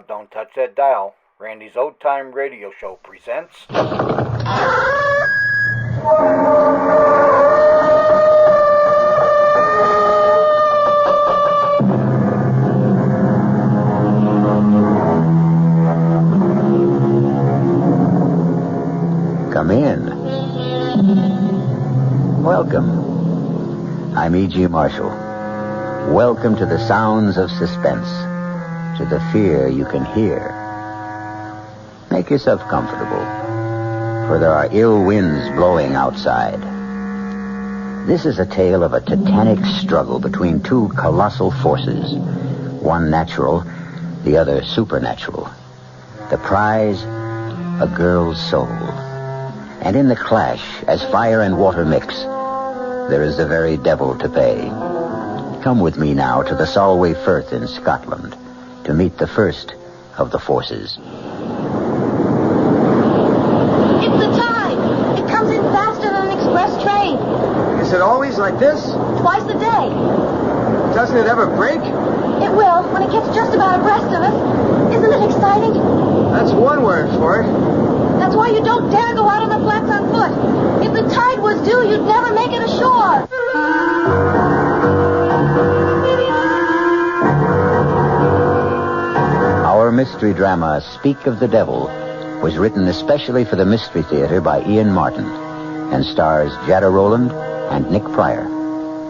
Don't touch that dial. Randy's Old Time Radio Show presents... Come in. Welcome. I'm E.G. Marshall. Welcome to the sounds of suspense, to the fear you can hear. Make yourself comfortable, for there are ill winds blowing outside. This is a tale of a titanic struggle between two colossal forces, one natural, the other supernatural. The prize, a girl's soul. And in the clash, as fire and water mix, there is the very devil to pay. Come with me now to the Solway Firth in Scotland to meet the first of the forces. It's the tide. It comes in faster than an express train. Is it always like this? Twice a day. Doesn't it ever break? It will when it gets just about abreast of us. Isn't it exciting? That's one word for it. That's why you don't dare go out on the flats on foot. If the tide was due, you'd never make it ashore. Our mystery drama, Speak of the Devil, was written especially for the Mystery Theater by Ian Martin and stars Jada Rowland and Nick Pryor.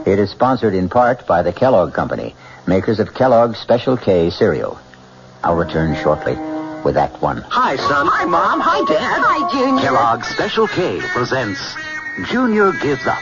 It is sponsored in part by the Kellogg Company, makers of Kellogg's Special K cereal. I'll return shortly with Act One. Hi, son. Hi, Mom. Hi, Dad. Hi, Junior. Kellogg's Special K presents Junior Gives Up.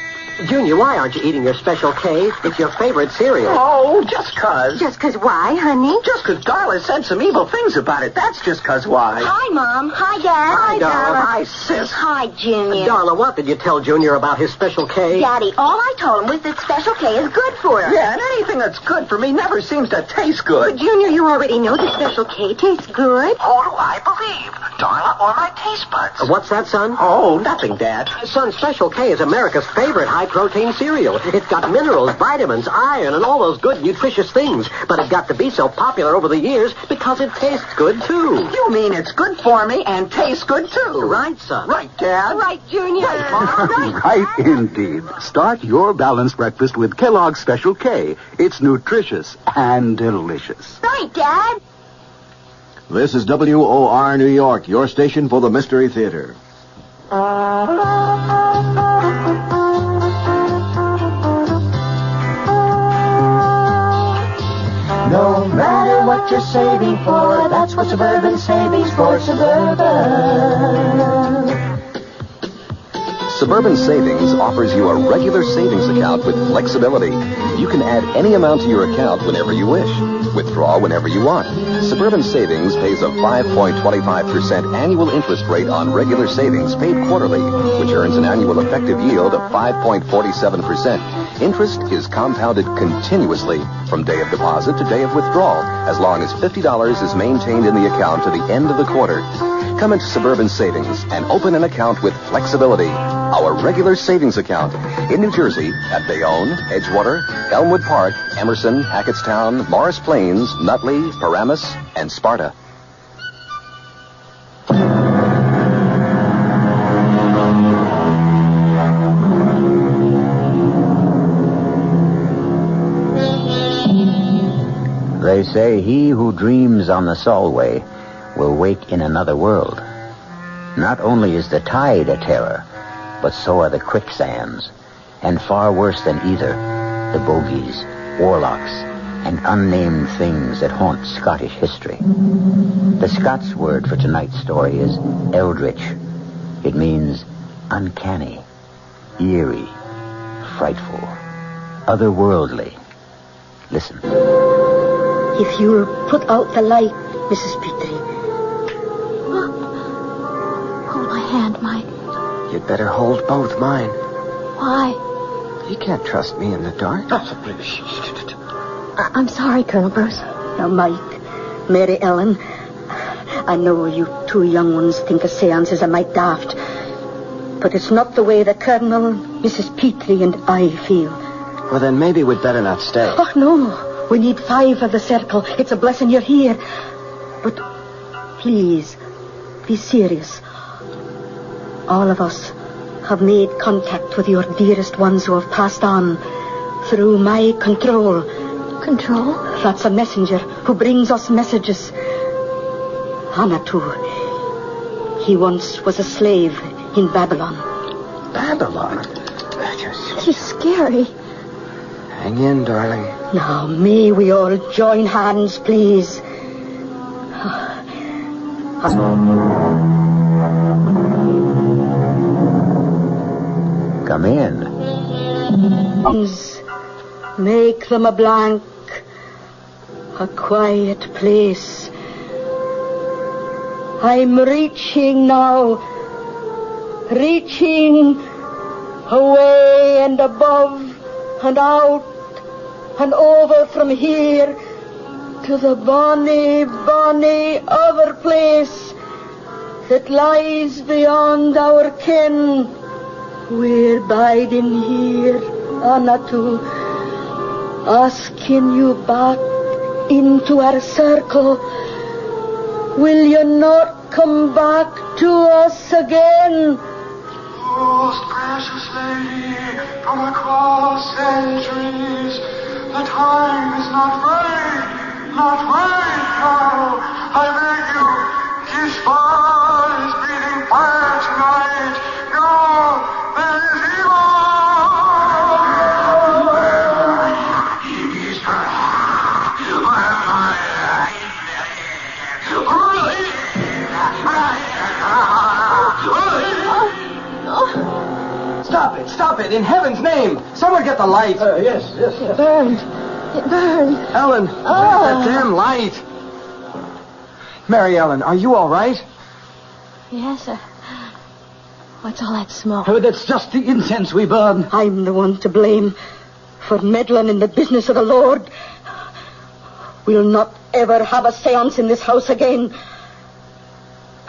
Junior, why aren't you eating your Special K? It's your favorite cereal. Oh, just 'cause. Just 'cause why, honey? Just 'cause Darla said some evil things about it. That's just 'cause why. Hi, Mom. Hi, Dad. Hi, Darla. Hi, sis. Hi, Junior. Darla, what did you tell Junior about his Special K? Daddy, all I told him was that Special K is good for us. Yeah, and anything that's good for me never seems to taste But, good. Junior, you already know that Special K tastes good. Who do I believe? Darla or my taste buds? What's that, son? Oh, nothing, Dad. Son, Special K is America's favorite high-protein cereal. It's got minerals, vitamins, iron, and all those good, nutritious things. But it got to be so popular over the years because it tastes good, too. You mean it's good for me and tastes good, too? Right, son. Right, Dad. Right, Junior. Right indeed. Start your balanced breakfast with Kellogg's Special K. It's nutritious and delicious. Right, Dad. This is WOR New York, your station for the Mystery Theater. No matter what you're saving for, that's what Suburban Savings for Suburban. Suburban Savings offers you a regular savings account with flexibility. You can add any amount to your account whenever you wish. Withdraw whenever you want. Suburban Savings pays a 5.25% annual interest rate on regular savings paid quarterly, which earns an annual effective yield of 5.47%. Interest is compounded continuously from day of deposit to day of withdrawal, as long as $50 is maintained in the account to the end of the quarter. Come into Suburban Savings and open an account with flexibility. Our regular savings account in New Jersey at Bayonne, Edgewater, Elmwood Park, Emerson, Hackettstown, Morris Plains, Nutley, Paramus, and Sparta. They say he who dreams on the Solway will wake in another world. Not only is the tide a terror, but so are the quicksands, and far worse than either, the bogies, warlocks, and unnamed things that haunt Scottish history. The Scots word for tonight's story is eldritch. It means uncanny, eerie, frightful, otherworldly. Listen. If you'll put out the light, Mrs. Petrie. Hold my hand, Mike. You'd better hold both mine. Why? You can't trust me in the dark. I'm sorry, Colonel Bruce. Now, Mike, Mary Ellen, I know you two young ones think a seance is a mite daft, but it's not the way the Colonel, Mrs. Petrie, and I feel. Well, then maybe we'd better not stay. Oh, no. We need 5 of the circle. It's a blessing you're here. But please, be serious. All of us have made contact with your dearest ones who have passed on through my control. Control? That's a messenger who brings us messages. Anatu. He once was a slave in Babylon. Babylon? He's scary. Hang in, darling. Now, may we all join hands, please? Come in. Make them a blank, a quiet place. I'm reaching now, reaching away and above and out and over from here to the bonny, bonny other place that lies beyond our ken. We're biding here, Anatu, asking you back into our circle. Will you not come back to us again? Most precious lady, from across centuries, the time is not right now. I beg you, kiss fire is breathing fire tonight. No, there is evil. Stop it, in heaven's name. Someone get the light. Yes. It burned. Ellen, that damn light. Mary Ellen, are you all right? Yes, sir. What's all that smoke? Oh, that's just the incense we burn. I'm the one to blame for meddling in the business of the Lord. We'll not ever have a seance in this house again.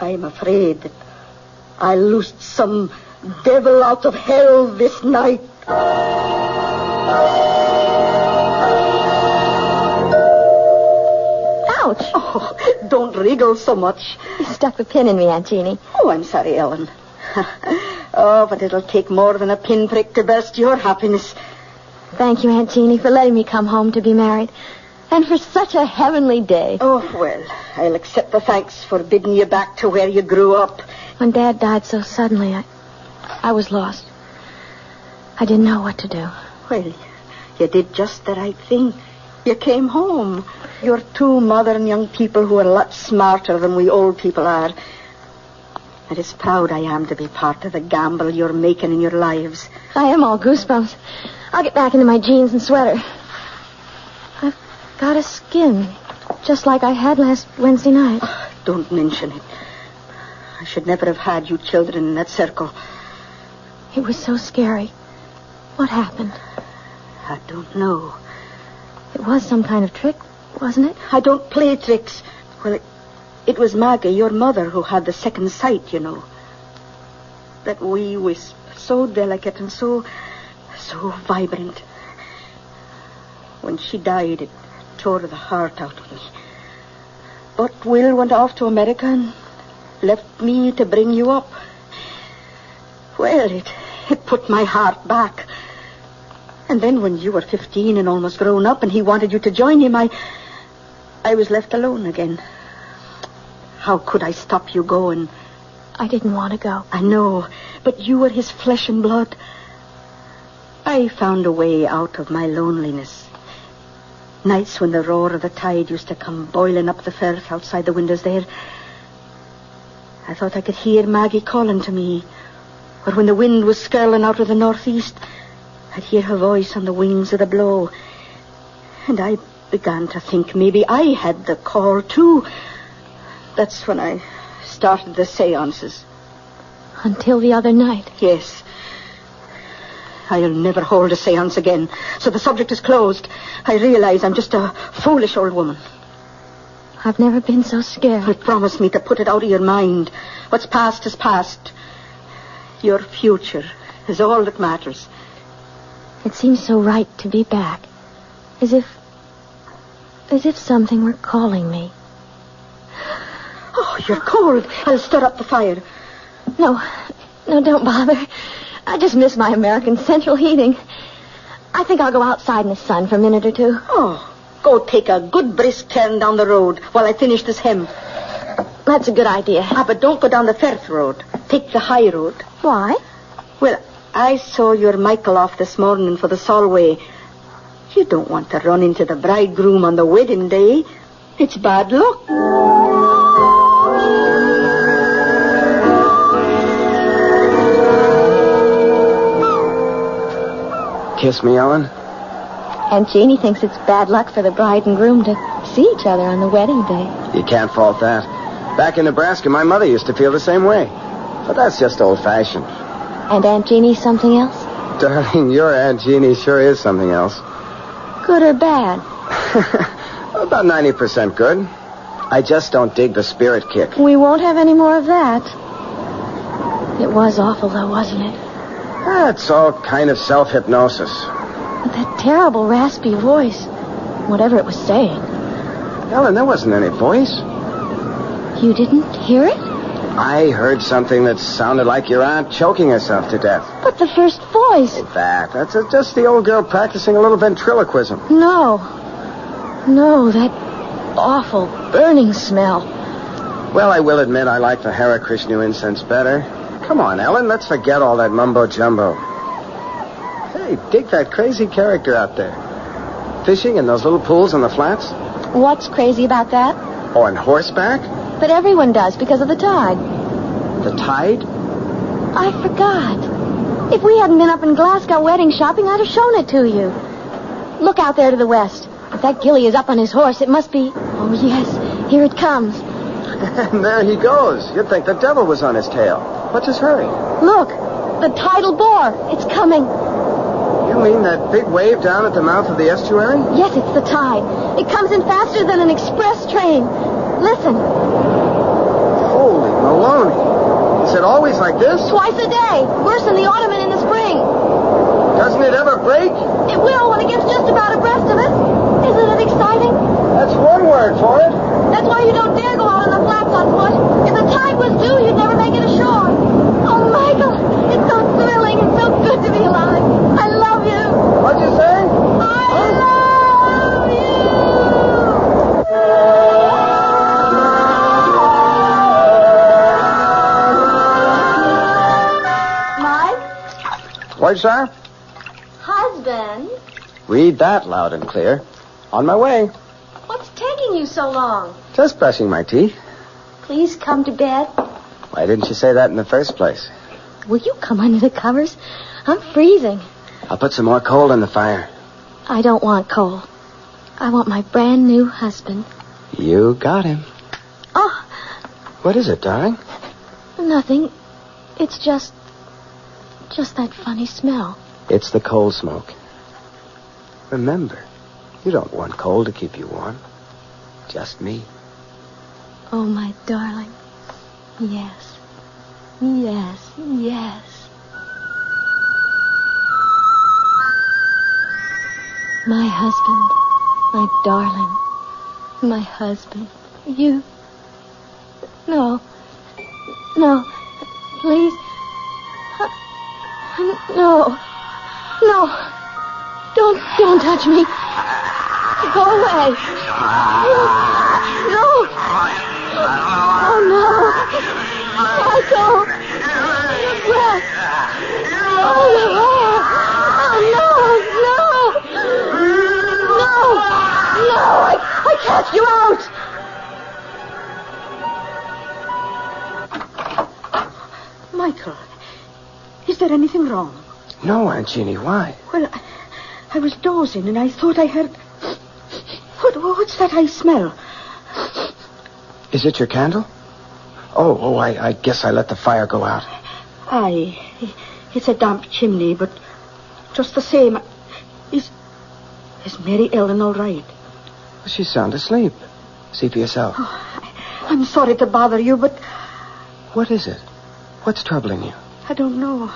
I'm afraid that I loosed some devil out of hell this night. Ouch! Oh, don't wriggle so much. You stuck the pin in me, Aunt Jeannie. Oh, I'm sorry, Ellen. Oh, but it'll take more than a pinprick to burst your happiness. Thank you, Aunt Jeannie, for letting me come home to be married. And for such a heavenly day. Oh, well, I'll accept the thanks for bidding you back to where you grew up. When Dad died so suddenly, I was lost. I didn't know what to do. Well, you did just the right thing. You came home. You're two modern young people who are a lot smarter than we old people are. And as proud I am to be part of the gamble you're making in your lives. I am all goosebumps. I'll get back into my jeans and sweater. I've got a skin, just like I had last Wednesday night. Oh, don't mention it. I should never have had you children in that circle. It was so scary. What happened? I don't know. It was some kind of trick, wasn't it? I don't play tricks. Well, it was Maggie, your mother, who had the second sight, you know. That wee wisp, so delicate and so vibrant. When she died, it tore the heart out of me. But Will went off to America and left me to bring you up. Well, it put my heart back. And then when you were 15 and almost grown up and he wanted you to join him, I was left alone again. How could I stop you going? I didn't want to go. I know, but you were his flesh and blood. I found a way out of my loneliness. Nights when the roar of the tide used to come boiling up the firth outside the windows there, I thought I could hear Maggie calling to me. Or when the wind was skirling out of the northeast, I'd hear her voice on the wings of the blow. And I began to think maybe I had the call, too. That's when I started the seances. Until the other night? Yes. I'll never hold a seance again, so the subject is closed. I realize I'm just a foolish old woman. I've never been so scared. But promise me to put it out of your mind. What's past is past. Your future is all that matters. It seems so right to be back. As if something were calling me. Oh, you're cold. I'll stir up the fire. No, don't bother. I just miss my American central heating. I think I'll go outside in the sun for a minute or two. Oh, go take a good brisk turn down the road while I finish this hem. That's a good idea. But don't go down the Firth road. Take the high road. Why? Well, I saw your Michael off this morning for the Solway. You don't want to run into the bridegroom on the wedding day. It's bad luck. Kiss me, Ellen. Aunt Jeannie thinks it's bad luck for the bride and groom to see each other on the wedding day. You can't fault that. Back in Nebraska, my mother used to feel the same way. But that's just old-fashioned. And Aunt Jeannie's something else? Darling, your Aunt Jeannie sure is something else. Good or bad? About 90% good. I just don't dig the spirit kick. We won't have any more of that. It was awful, though, wasn't it? That's all kind of self-hypnosis. With that terrible raspy voice. Whatever it was saying. Ellen, there wasn't any voice. You didn't hear it? I heard something that sounded like your aunt choking herself to death. But the first voice. That's just the old girl practicing a little ventriloquism. No, that awful burning smell. Well, I will admit I like the Hare Krishna incense better. Come on, Ellen, let's forget all that mumbo-jumbo. Hey, dig that crazy character out there. Fishing in those little pools on the flats? What's crazy about that? On horseback? But everyone does because of the tide. The tide? I forgot. If we hadn't been up in Glasgow wedding shopping, I'd have shown it to you. Look out there to the west. If that Gilly is up on his horse, it must be... Oh, yes, here it comes. And there he goes. You'd think the devil was on his tail. What's his hurry? Look, the tidal bore. It's coming. You mean that big wave down at the mouth of the estuary? Yes, it's the tide. It comes in faster than an express train. Listen. Holy Maloney. Is it always like this? Twice a day. Worse in the autumn and in the spring. Doesn't it ever break? It will when it gets just about abreast of us. Isn't it exciting? That's one word for it. That's why you don't dare go out on the flats on foot. If the tide was due, you'd never make it ashore. Oh, Michael, it's so thrilling and so good to be alive. I love you. What'd you say? I love you. Mike? What, sir? Husband? Read that loud and clear. On my way. What's taking you so long? Just brushing my teeth. Please come to bed. Why didn't you say that in the first place? Will you come under the covers? I'm freezing. I'll put some more coal in the fire. I don't want coal. I want my brand new husband. You got him. Oh. What is it, darling? Nothing. It's just that funny smell. It's the coal smoke. Remember, you don't want coal to keep you warm. Just me. Oh, my darling. Yes. Yes, yes. My husband. My darling. My husband. You. No. No. Please. No. No. Don't touch me. Go away. No. Oh, no. Michael. Your breath. Oh, no. Oh, no. No. I cast you out. Michael, is there anything wrong? No, Aunt Jeannie, why? Well, I was dozing and I thought I heard... What's that I smell? Is it your candle? Oh, I guess I let the fire go out. Aye, it's a damp chimney, but just the same... Is Mary Ellen all right? She's sound asleep. See for yourself. Oh, I'm sorry to bother you, but... What is it? What's troubling you? I don't know.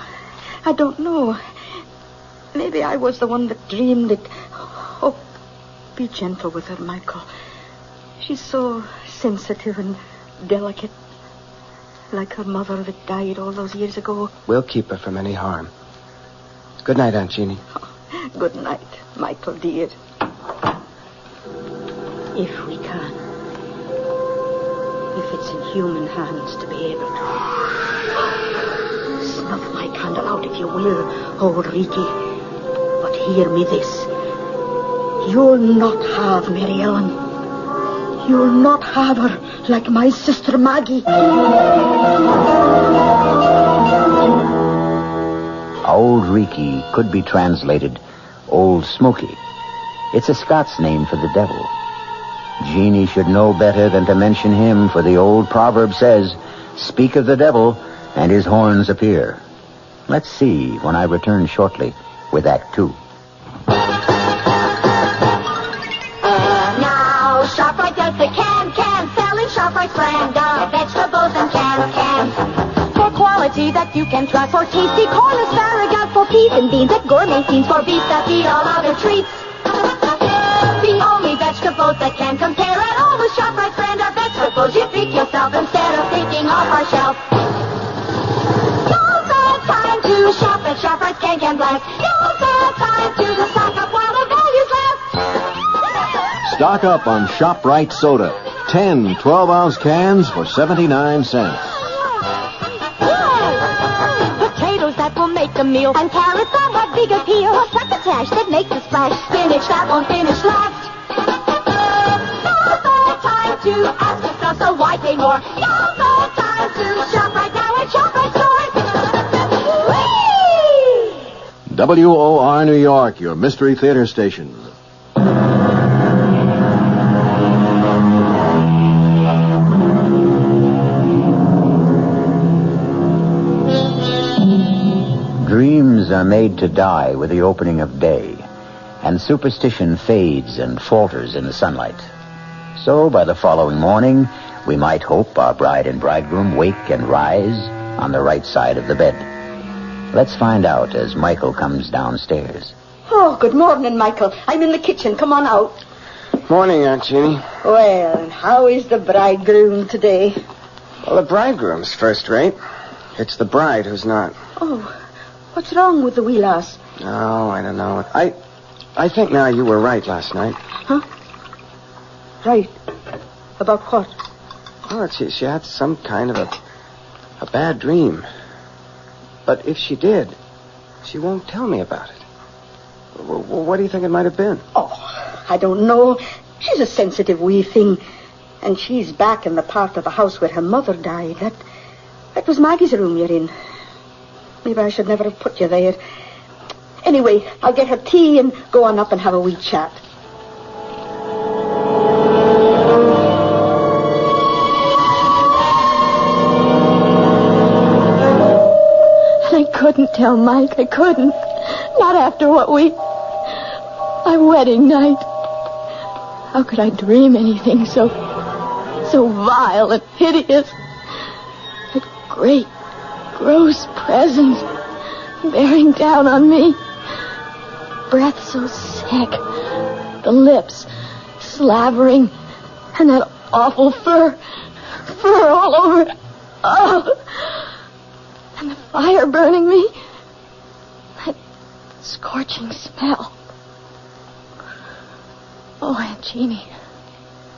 Maybe I was the one that dreamed it. Oh, be gentle with her, Michael. She's so sensitive and delicate, like her mother that died all those years ago. We'll keep her from any harm. Good night, Aunt Jeannie. Good night, Michael, dear. If we can. If it's in human hands to be able to. Snuff my candle out, if you will, old Ricky. But hear me this. You'll not have Mary Ellen. You'll not have her like my sister Maggie. Old Reekie could be translated Old Smoky. It's a Scots name for the devil. Jeannie should know better than to mention him, for the old proverb says, "Speak of the devil, and his horns appear." Let's see when I return shortly with Act 2. Now, ShopRite does the can, selling ShopRite's brand of vegetables and cans. For quality that you can trust, for tasty corn, asparagus, for peas and beans, at gourmet scenes, for beef that beat all other treats. The only vegetables that can compare at all with ShopRite's brand of vegetables you pick yourself instead of picking off our shelf. Now's the time to shop at ShopRite's can Black. Now's the time to stock up while the value's left. Stock up on ShopRite soda. 10 12-ounce cans for 79 cents. Potatoes that will make a meal, and carrots that have big appeal, a succotash that makes a splash, spinach that won't finish last. Now's the time to ask yourself, so why pay more? Now's the time to shop right now at ShopRite stores. Whee! WOR New York, your Mystery Theater station. Dreams are made to die with the opening of day, and superstition fades and falters in the sunlight. So by the following morning, we might hope our bride and bridegroom wake and rise on the right side of the bed. Let's find out as Michael comes downstairs. Oh, good morning, Michael. I'm in the kitchen. Come on out. Morning, Aunt Jeannie. Well, and how is the bridegroom today? Well, the bridegroom's first rate. It's the bride who's not. Oh, what's wrong with the wee lass? Oh, I don't know. I think now you were right last night. Huh? Right. About what? Oh, she had some kind of a bad dream. But if she did, she won't tell me about it. What do you think it might have been? Oh, I don't know. She's a sensitive wee thing. And she's back in the part of the house where her mother died. That was Maggie's room you're in. Maybe I should never have put you there. Anyway, I'll get her tea and go on up and have a wee chat. I couldn't tell Mike. I couldn't. Not after what our wedding night. How could I dream anything so vile and hideous? That great, gross presence bearing down on me. Breath so sick. The lips slavering. And that awful fur all over. Oh! And the fire burning me. That scorching smell. Oh, Aunt Jeannie.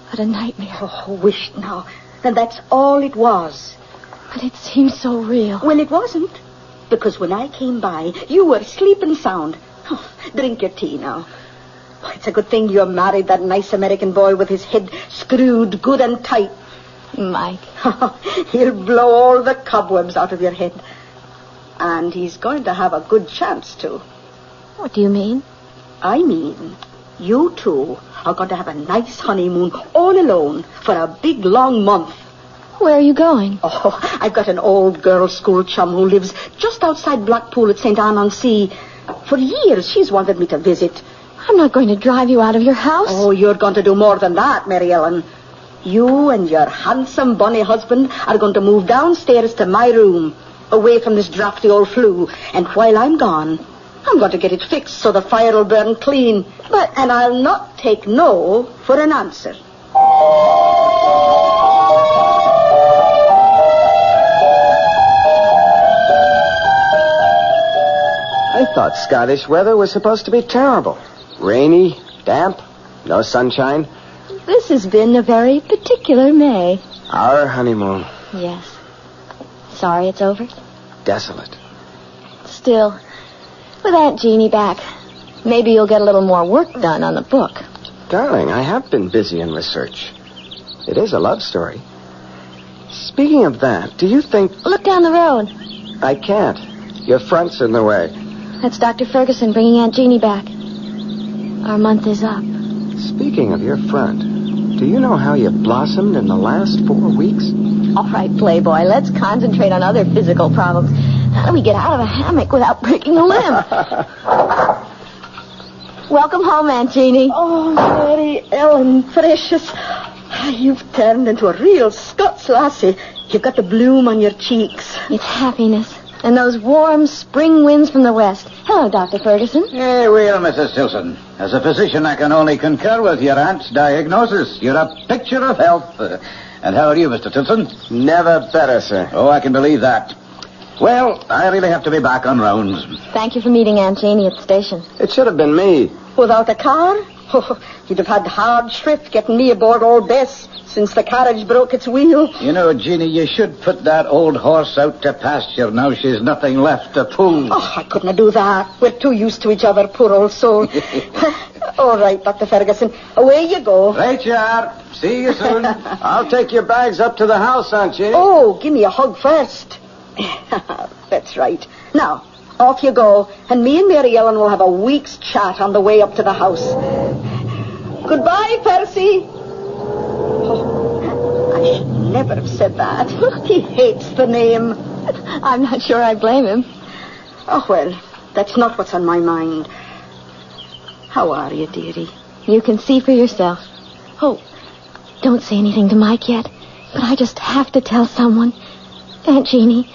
What a nightmare. Oh, wished now. And that's all it was. But it seems so real. Well, it wasn't. Because when I came by, you were sleeping sound. Oh, drink your tea now. Oh, it's a good thing you married that nice American boy with his head screwed good and tight. Mike. He'll blow all the cobwebs out of your head. And he's going to have a good chance to. What do you mean? I mean, you two are going to have a nice honeymoon all alone for a big, long month. Where are you going? Oh, I've got an old girls' school chum who lives just outside Blackpool at St. Anne-on-Sea. For years, she's wanted me to visit. I'm not going to drive you out of your house. Oh, you're going to do more than that, Mary Ellen. You and your handsome, bonny husband are going to move downstairs to my room, away from this drafty old flue. And while I'm gone, I'm going to get it fixed so the fire will burn clean. And I'll not take no for an answer. thought Scottish weather was supposed to be terrible. Rainy, damp, no sunshine. This has been a very particular May. Our honeymoon. Yes. Sorry it's over. Desolate. Still, with Aunt Jeannie back, maybe you'll get a little more work done on the book. Darling, I have been busy in research. It is a love story. Speaking of that, do you think... Look down the road. I can't. Your front's in the way. That's Dr. Ferguson bringing Aunt Jeannie back. Our month is up. Speaking of your front, do you know how you blossomed in the last 4 weeks? All right, Playboy, let's concentrate on other physical problems. How do we get out of a hammock without breaking a limb? Welcome home, Aunt Jeannie. Oh, Mary Ellen, precious. You've turned into a real Scots lassie. You've got the bloom on your cheeks. It's happiness. And those warm spring winds from the west. Hello, Dr. Ferguson. Hey, well, Mrs. Tilson. As a physician, I can only concur with your aunt's diagnosis. You're a picture of health. And how are you, Mr. Tilson? Never better, sir. Oh, I can believe that. Well, I really have to be back on rounds. Thank you for meeting Aunt Jeannie at the station. It should have been me. Without a car? Oh, you'd have had hard shrift getting me aboard Old Bess since the carriage broke its wheel. You know, Jeannie, you should put that old horse out to pasture. Now she's nothing left to pull. Oh, I couldn't do that. We're too used to each other, poor old soul. All right, Dr. Ferguson. Away you go. Right, you are. See you soon. I'll take your bags up to the house, Aunt Jeannie. Oh, give me a hug first. That's right. Now, off you go, and me and Mary Ellen will have a week's chat on the way up to the house. Goodbye, Percy. Oh, I should never have said that. He hates the name. I'm not sure I blame him. Oh, well, that's not what's on my mind. How are you, dearie? You can see for yourself. Oh, don't say anything to Mike yet, but I just have to tell someone. Aunt Jeannie,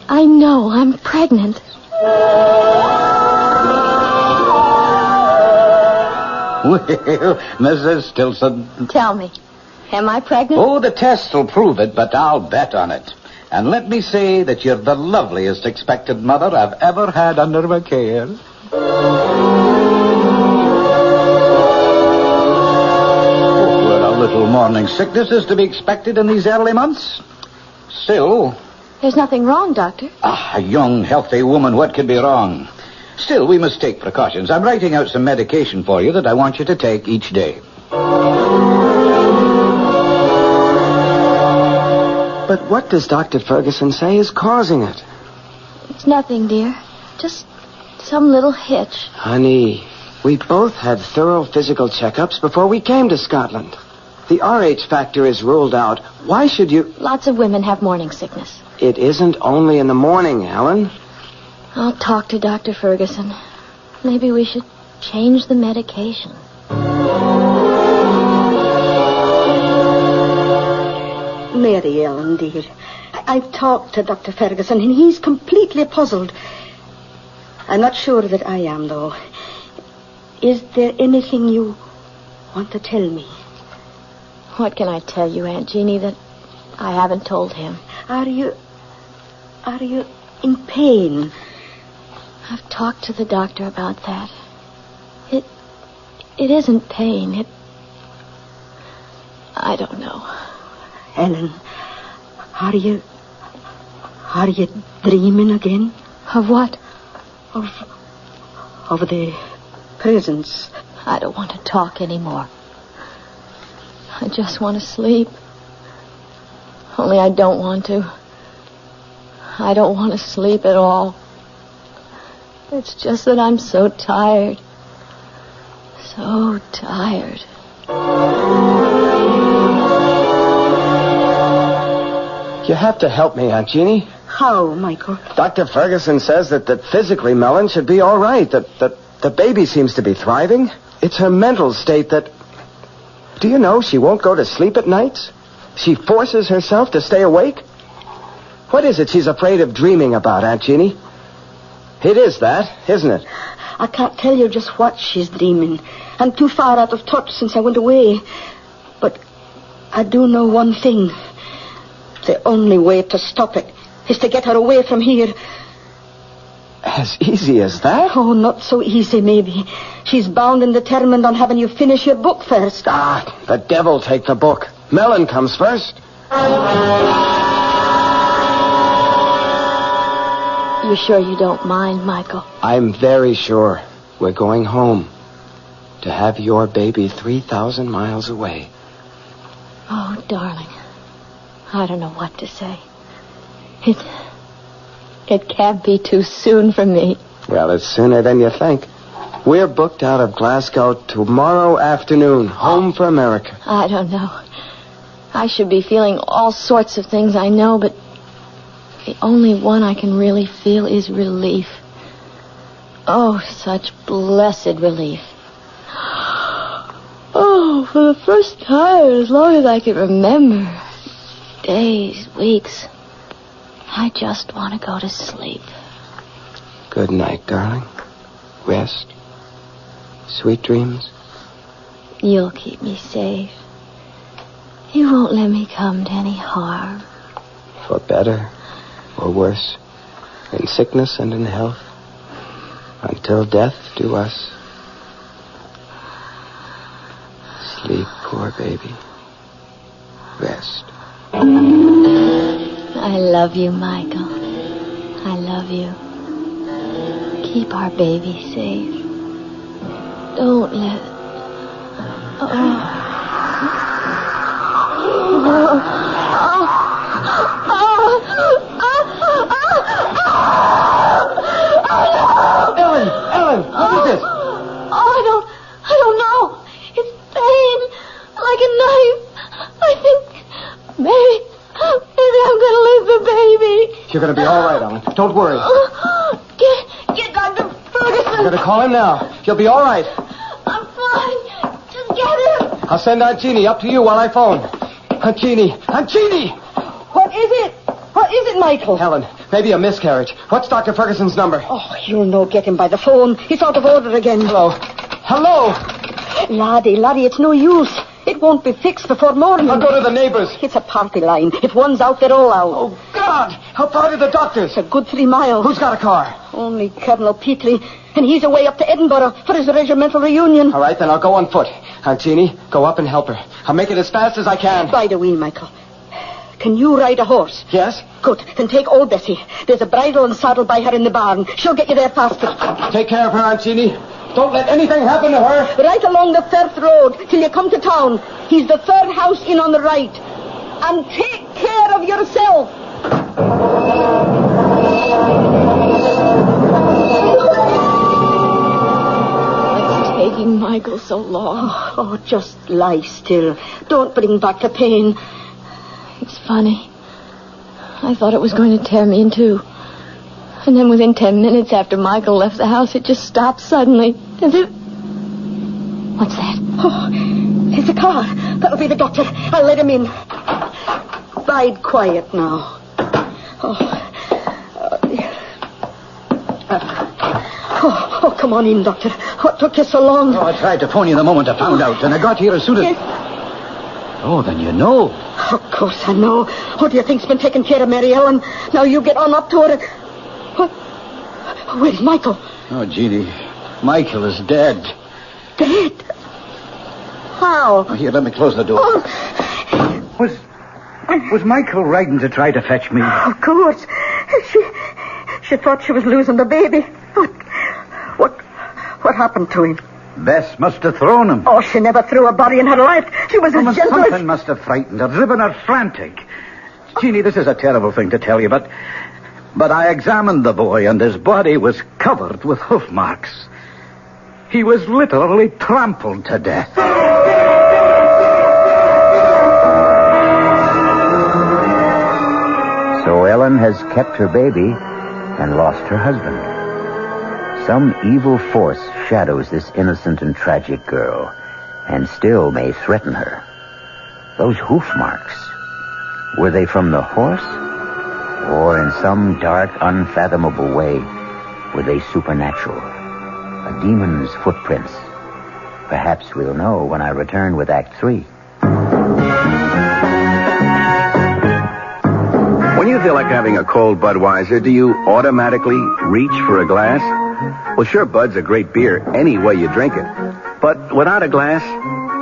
I know I'm pregnant. Well, Mrs. Tilson. Tell me, am I pregnant? Oh, the tests will prove it, but I'll bet on it. And let me say that you're the loveliest expected mother I've ever had under my care. Oh, well, a little morning sickness is to be expected in these early months. Still... There's nothing wrong, Doctor. A young, healthy woman, what could be wrong? Still, we must take precautions. I'm writing out some medication for you that I want you to take each day. But what does Dr. Ferguson say is causing it? It's nothing, dear. Just some little hitch. Honey, we both had thorough physical checkups before we came to Scotland. The RH factor is ruled out. Why should you... Lots of women have morning sickness. It isn't only in the morning, Alan. I'll talk to Dr. Ferguson. Maybe we should change the medication. Mary Ellen, dear, I've talked to Dr. Ferguson, and he's completely puzzled. I'm not sure that I am, though. Is there anything you want to tell me? What can I tell you, Aunt Jeannie, that I haven't told him? Are you in pain? I've talked to the doctor about that. It isn't pain. I don't know. Ellen, are you dreaming again? Of what? Of the presents. I don't want to talk anymore. I just want to sleep. Only I don't want to. I don't want to sleep at all. It's just that I'm so tired. So tired. You have to help me, Aunt Jeannie. How, Michael? Dr. Ferguson says that physically Mellon should be all right, that the baby seems to be thriving. It's her mental state that... Do you know she won't go to sleep at nights? She forces herself to stay awake? What is it she's afraid of dreaming about, Aunt Jeannie? It is that, isn't it? I can't tell you just what she's dreaming. I'm too far out of touch since I went away. But I do know one thing. The only way to stop it is to get her away from here. As easy as that? Oh, not so easy, maybe. She's bound and determined on having you finish your book first. The devil take the book. Melon comes first. You sure you don't mind, Michael? I'm very sure. We're going home. To have your baby 3,000 miles away. Oh, darling. I don't know what to say. It can't be too soon for me. Well, it's sooner than you think. We're booked out of Glasgow tomorrow afternoon. Home for America. I don't know. I should be feeling all sorts of things, I know, but the only one I can really feel is relief. Oh, such blessed relief. Oh, for the first time, as long as I can remember, days, weeks, I just want to go to sleep. Good night, darling. Rest. Sweet dreams. You'll keep me safe. You won't let me come to any harm. For better or worse, in sickness and in health, until death do us. Sleep, poor baby. Rest. I love you, Michael. I love you. Keep our baby safe. Don't let... Ellen, what is this? I don't know. It's pain, like a knife. I think maybe I'm gonna lose the baby. You're gonna be all right, Ellen. Don't worry. Get Dr. Ferguson. I'm gonna call him now. You'll be all right. I'm fine. Just get him. I'll send Aunt Jeannie up to you while I phone. Aunt Jeannie! What is it? What is it, Michael? Helen, maybe a miscarriage. What's Dr. Ferguson's number? Oh, you'll no get him by the phone. He's out of order again. Hello? Laddie, it's no use. It won't be fixed before morning. I'll go to the neighbors. It's a party line. If one's out, they're all out. Oh, God! How far are the doctors? It's a good 3 miles. Who's got a car? Only Colonel Peatley, and he's away up to Edinburgh for his regimental reunion. All right, then I'll go on foot. Aunt Jeannie, go up and help her. I'll make it as fast as I can. By the way, Michael, can you ride a horse? Yes. Good. Then take old Bessie. There's a bridle and saddle by her in the barn. She'll get you there faster. Take care of her, Aunt Jeannie. Don't let anything happen to her. Right along the Firth Road till you come to town. He's the third house in on the right. And take care of yourself. What's taking Michael so long? Oh, just lie still. Don't bring back the pain. It's funny. I thought it was going to tear me in two. And then within 10 minutes after Michael left the house, it just stopped suddenly. As if... What's that? Oh, it's a car. That'll be the doctor. I'll let him in. Bide quiet now. Oh, come on in, doctor. What took you so long? Oh, I tried to phone you the moment I found out, and I got here as soon as... Yes. Oh, then you know. Of course I know. Who do you think's been taking care of Mary Ellen? Now you get on up to her. What? Where's Michael? Oh, Jeannie, Michael is dead. Dead? How? Oh, here, let me close the door. Oh. Was Michael riding to try to fetch me? Of course. She thought she was losing the baby. What happened to him? Bess must have thrown him. Oh, she never threw a body in her life. She was as gentle Something must have frightened her, driven her frantic. Jeannie, this is a terrible thing to tell you, but I examined the boy, and his body was covered with hoof marks. He was literally trampled to death. So Ellen has kept her baby and lost her husband. Some evil force shadows this innocent and tragic girl, and still may threaten her. Those hoof marks, were they from the horse? Or in some dark, unfathomable way, were they supernatural? A demon's footprints? Perhaps we'll know when I return with Act 3. When When you feel like having a cold Budweiser, do you automatically reach for a glass? Well, sure, Bud's a great beer any way you drink it. But without a glass,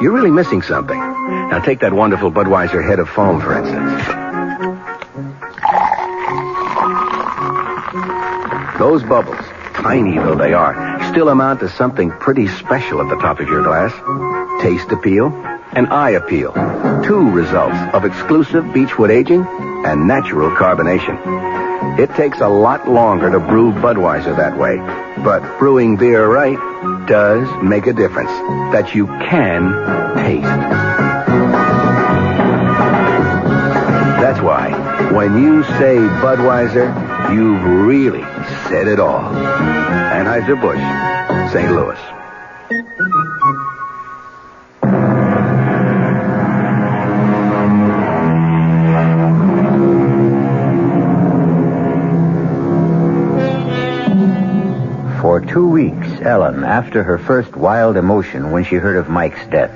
you're really missing something. Now take that wonderful Budweiser head of foam, for instance. Those bubbles, tiny though they are, still amount to something pretty special at the top of your glass. Taste appeal and eye appeal. Two results of exclusive beechwood aging and natural carbonation. It takes a lot longer to brew Budweiser that way, but brewing beer right does make a difference that you can taste. That's why, when you say Budweiser, you've really said it all. Anheuser-Busch, St. Louis. For 2 weeks, Ellen, after her first wild emotion when she heard of Mike's death,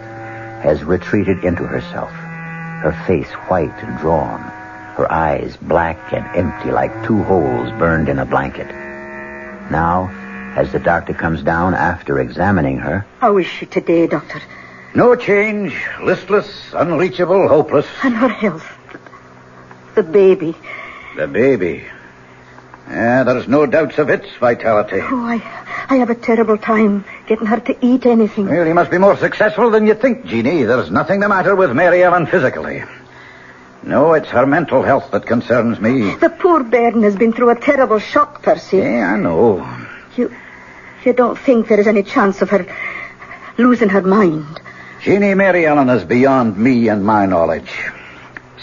has retreated into herself, her face white and drawn, her eyes black and empty like 2 holes burned in a blanket. Now, as the doctor comes down after examining her... How is she today, Doctor? No change. Listless, unreachable, hopeless. And her health? The baby? The baby. Yeah, there's no doubts of its vitality. Oh, I have a terrible time getting her to eat anything. Well, you must be more successful than you think, Jeannie. There's nothing the matter with Mary Ellen physically. No, it's her mental health that concerns me. The poor bairn has been through a terrible shock, Percy. Yeah, I know. You don't think there is any chance of her losing her mind? Jeannie, Mary Ellen is beyond me and my knowledge.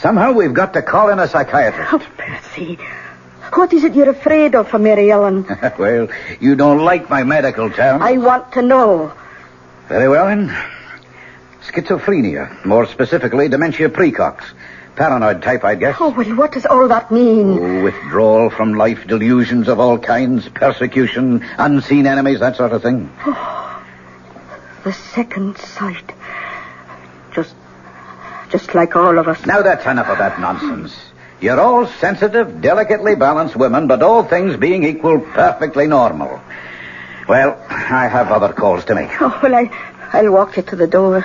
Somehow we've got to call in a psychiatrist. Oh, Percy, what is it you're afraid of for Mary Ellen? Well, you don't like my medical terms. I want to know. Very well, then. Schizophrenia, more specifically dementia precox. Paranoid type, I guess. Oh, well, what does all that mean? Oh, withdrawal from life, delusions of all kinds, persecution, unseen enemies, that sort of thing. Oh, the second sight. Just like all of us. Now that's enough of that nonsense. You're all sensitive, delicately balanced women, but all things being equal, perfectly normal. Well, I have other calls to make. Oh, well, I'll walk you to the door.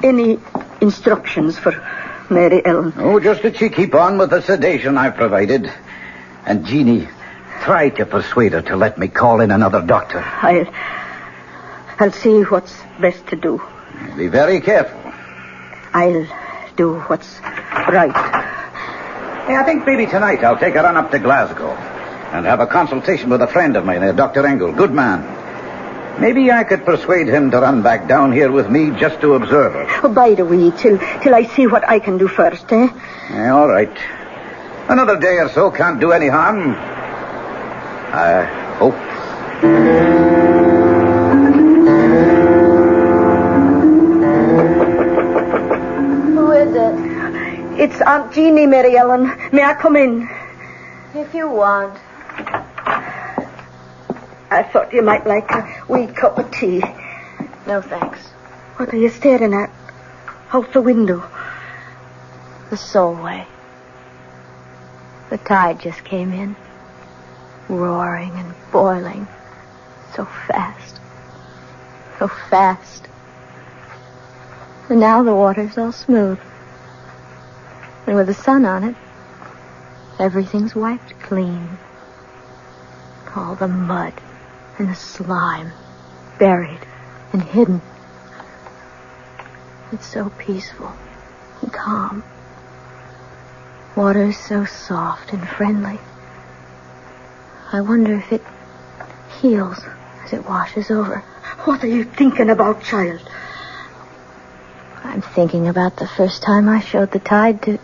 Any instructions for Mary Ellen? Oh, just that she keep on with the sedation I've provided. And Jeannie, try to persuade her to let me call in another doctor. I'll see what's best to do. Be very careful. I'll do what's right. Yeah, I think maybe tonight I'll take a run up to Glasgow and have a consultation with a friend of mine, Dr. Engel. Good man. Maybe I could persuade him to run back down here with me just to observe her. Oh, bide a wee till I see what I can do first, eh? Yeah, all right. Another day or so can't do any harm. I hope. Who is it? It's Aunt Jeannie, Mary Ellen. May I come in? If you want. I thought you might like a wee cup of tea. No, thanks. What are you staring at? Out the window. The Solway. The tide just came in. Roaring and boiling. So fast. So fast. And now the water's all smooth. And with the sun on it, everything's wiped clean. All the mud and the slime buried and hidden. It's so peaceful and calm. Water's so soft and friendly. I wonder if it heals as it washes over. What are you thinking about, child? I'm thinking about the first time I showed the tide to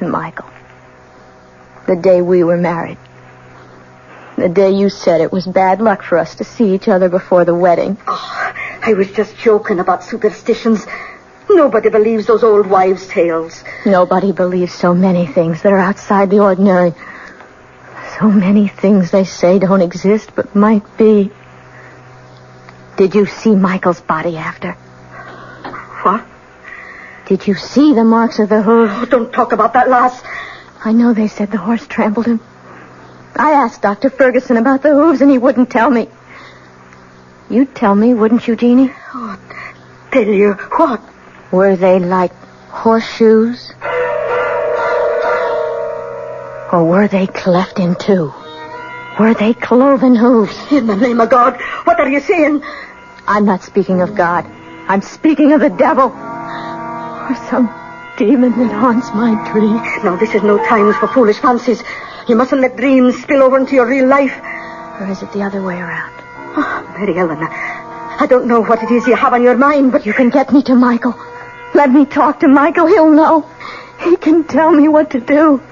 Michael. The day we were married. The day you said it was bad luck for us to see each other before the wedding. Oh, I was just joking about superstitions. Nobody believes those old wives' tales. Nobody believes so many things that are outside the ordinary. So many things they say don't exist but might be. Did you see Michael's body after? What? Did you see the marks of the hooves? Oh, don't talk about that, lass. I know they said the horse trampled him. I asked Dr. Ferguson about the hooves, and he wouldn't tell me. You'd tell me, wouldn't you, Jeannie? Oh, tell you what? Were they like horseshoes? Or were they cleft in two? Were they cloven hooves? In the name of God, what are you saying? I'm not speaking of God. I'm speaking of the devil. Or some demon that haunts my dreams. Now, this is no time for foolish fancies. You mustn't let dreams spill over into your real life. Or is it the other way around? Oh, Mary Ellen, I don't know what it is you have on your mind, but... You can get me to Michael. Let me talk to Michael. He'll know. He can tell me what to do.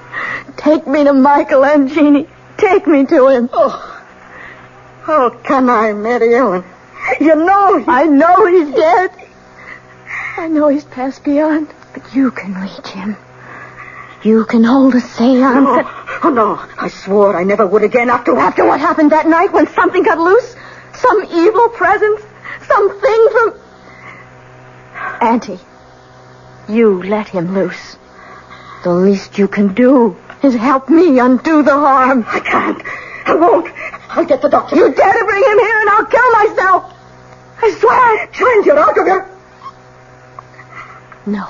Take me to Michael, and Jeannie. Take me to him. Oh, can I, Mary Ellen? You know I know he's dead. I know he's passed beyond. But you can reach him. You can hold a seance. Oh, no. I swore I never would again after what happened that night when something got loose? Some evil presence? Something from... Auntie, you let him loose. The least you can do is help me undo the harm. I can't. I won't. I'll get the doctor. You dare to bring him here and I'll kill myself. I swear. Child, you're out of here. No.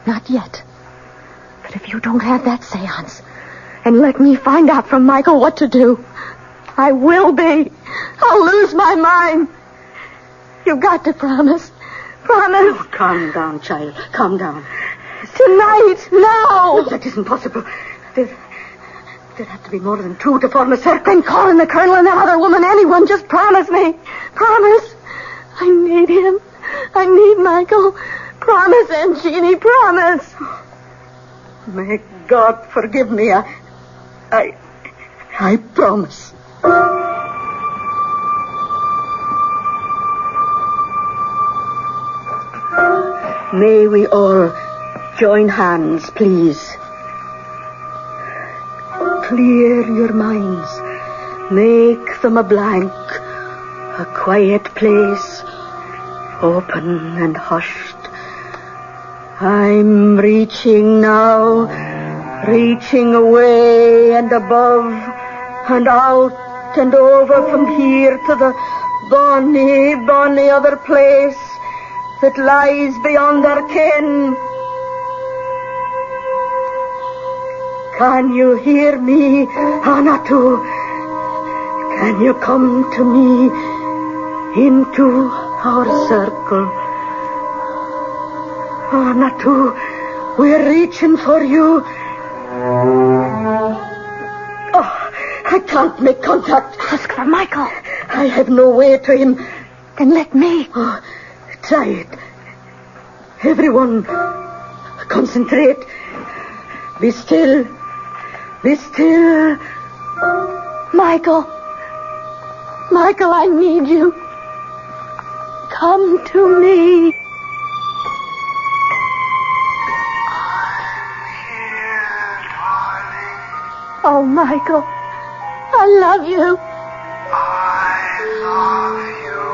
Not yet. But if you don't have that seance and let me find out from Michael what to do, I will be. I'll lose my mind. You've got to promise. Promise. Oh, calm down, child. Calm down. Tonight. Now. No, that isn't possible. There'd have to be more than two to form a circle. Then call in the colonel and that other woman, anyone. Just promise me. Promise. I need him. I need Michael. Promise, Aunt Jeannie, promise. May God forgive me. I promise. May we all join hands, please. Clear your minds. Make them a blank, a quiet place, open and hushed. I'm reaching now, reaching away and above and out and over from here to the bonny, bonny other place that lies beyond our ken. Can you hear me, Anatu? Can you come to me into our circle? Anatu, we're reaching for you. Oh, I can't make contact. Ask for Michael. I have no way to him. Then let me. Oh, try it. Everyone, concentrate. Be still. Be still. Michael. Michael, I need you. Come to me. Oh, Michael, I love you. I love you.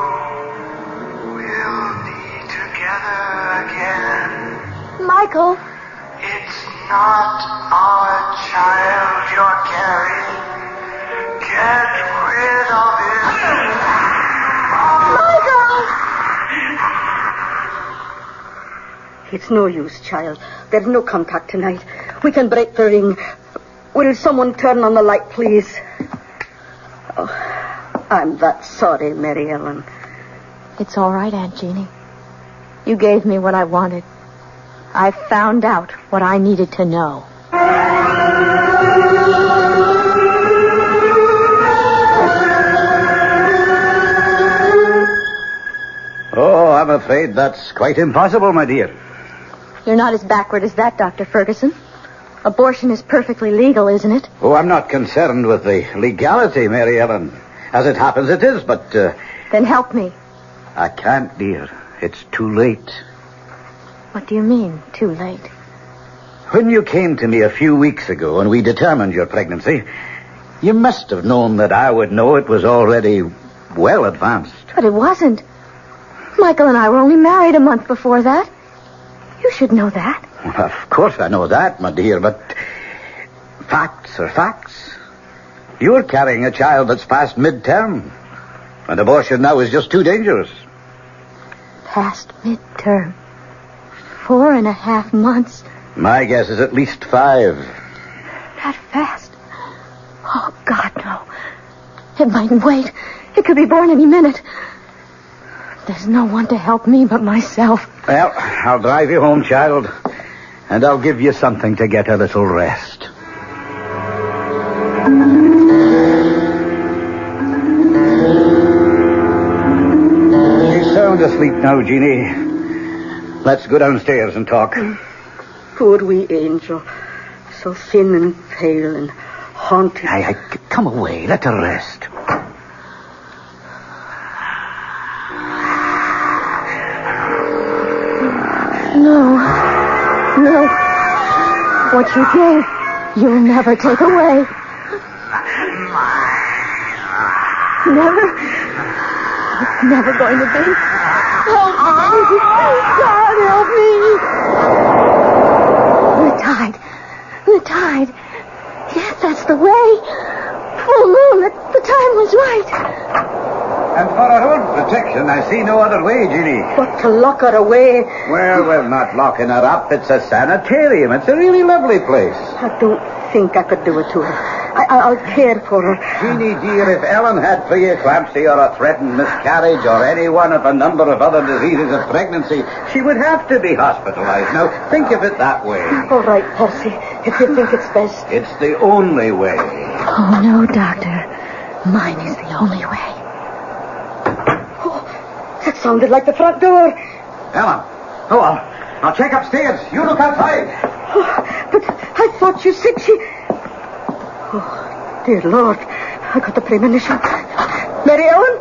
We'll be together again. Michael. It's not our child you're carrying. Get rid of it. Michael! It's no use, child. There's no contact tonight. We can break the ring. Will someone turn on the light, please? Oh, I'm that sorry, Mary Ellen. It's all right, Aunt Jeannie. You gave me what I wanted. I found out what I needed to know. Oh, I'm afraid that's quite impossible, my dear. You're not as backward as that, Dr. Ferguson. Abortion is perfectly legal, isn't it? Oh, I'm not concerned with the legality, Mary Ellen. As it happens, it is, but... Then help me. I can't, dear. It's too late. What do you mean, too late? When you came to me a few weeks ago and we determined your pregnancy, you must have known that I would know it was already well advanced. But it wasn't. Michael and I were only married a month before that. You should know that. Well, of course I know that, my dear, but facts are facts. You're carrying a child that's past midterm. And abortion now is just too dangerous. Past midterm. 4.5 months. My guess is at least 5. That fast? Oh, God, no. It mightn't wait. It could be born any minute. There's no one to help me but myself. Well, I'll drive you home, child. And I'll give you something to get a little rest. She's sound asleep now, Jeannie. Let's go downstairs and talk. Poor wee angel. So thin and pale and haunted. Come away. Let her rest. No. What you gave, you'll never take away. Never going to be. Help me. God, help me. The tide. Yes, that's the way. Full moon. The time was right. And for our own protection, I see no other way, Jeannie. But to lock her away. Well, we're not locking her up. It's a sanitarium. It's a really lovely place. I don't think I could do it to her. I'll care for her. Jeannie, dear, if Ellen had preeclampsia or a threatened miscarriage or any one of a number of other diseases of pregnancy, she would have to be hospitalized. Now, think of it that way. All right, Percy, if you think it's best. It's the only way. Oh, no, Doctor. Mine is the only way. That sounded like the front door. Ellen. Oh, I'll check upstairs. You look outside. Oh, but I thought you said she... Oh, dear Lord. I got the premonition. Mary Ellen?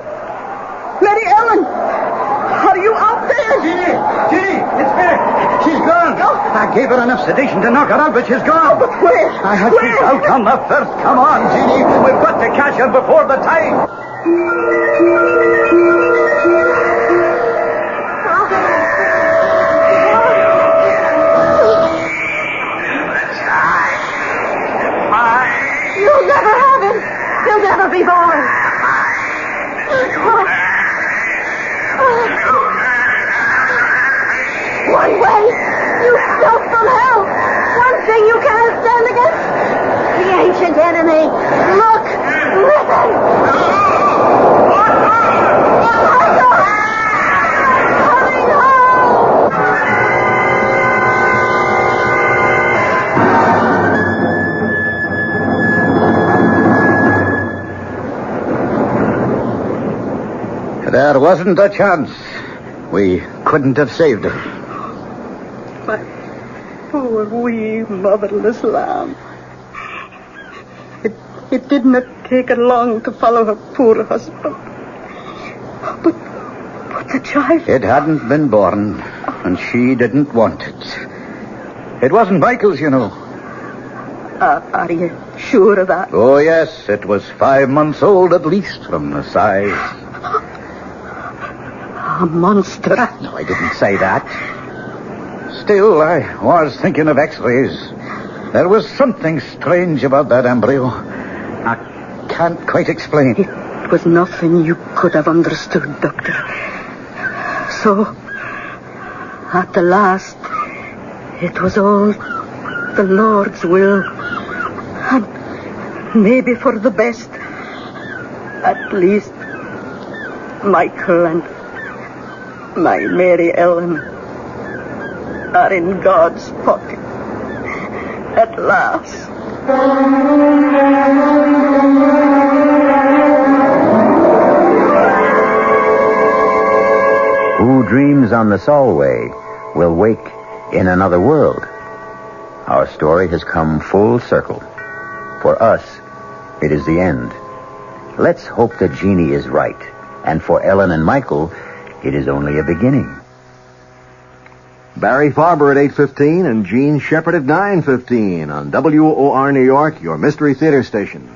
Are you out there? Jeannie, it's Mary. She's gone. Oh. I gave her enough sedation to knock her out, but she's gone. Oh, but where? She's out on the first. Come on, Jeannie. We've got to catch her before the time. You'll never have him. He'll never be born. One way, you stealth from hell. One thing you can't stand against. The ancient enemy. Look, listen. There wasn't a chance. We couldn't have saved her. My poor wee motherless lamb. It did not take her long to follow her poor husband. But the child... It hadn't been born, and she didn't want it. It wasn't Michael's, you know. Are you sure of that? Oh, yes. It was 5 months old at least from the size. A monster. No, I didn't say that. Still, I was thinking of x-rays. There was something strange about that embryo. I can't quite explain. It was nothing you could have understood, Doctor. So, at the last, it was all the Lord's will. And maybe for the best. At least, Michael and my Mary Ellen are in God's pocket at last. Who dreams on the Solway will wake in another world. Our story has come full circle. For us, it is the end. Let's hope that Jeannie is right. And for Ellen and Michael, it is only a beginning. Barry Farber at 8:15 and Gene Shepard at 9:15 on WOR New York, your Mystery Theater station.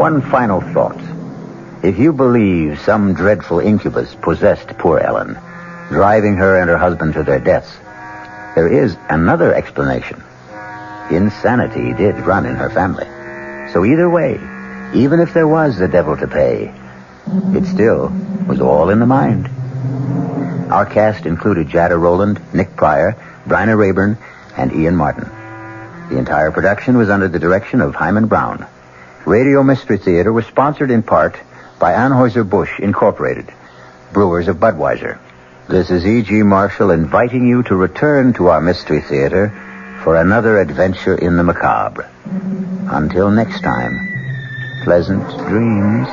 one final thought. If you believe some dreadful incubus possessed poor Ellen, driving her and her husband to their deaths, there is another explanation. Insanity did run in her family. So either way, even if there was the devil to pay, it still was all in the mind. Our cast included Jada Rowland, Nick Pryor, Bryna Rayburn, and Ian Martin. The entire production was under the direction of Hyman Brown. Radio Mystery Theater was sponsored in part by Anheuser-Busch Incorporated, brewers of Budweiser. This is E.G. Marshall inviting you to return to our Mystery Theater for another adventure in the macabre. Until next time, pleasant dreams.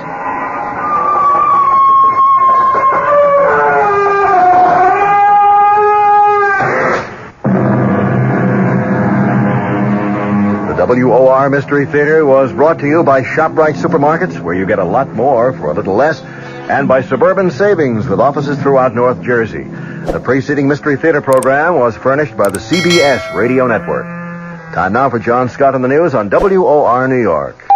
WOR Mystery Theater was brought to you by ShopRite Supermarkets, where you get a lot more for a little less, and by Suburban Savings, with offices throughout North Jersey. The preceding Mystery Theater program was furnished by the CBS Radio Network. Time now for John Scott on the news on WOR New York.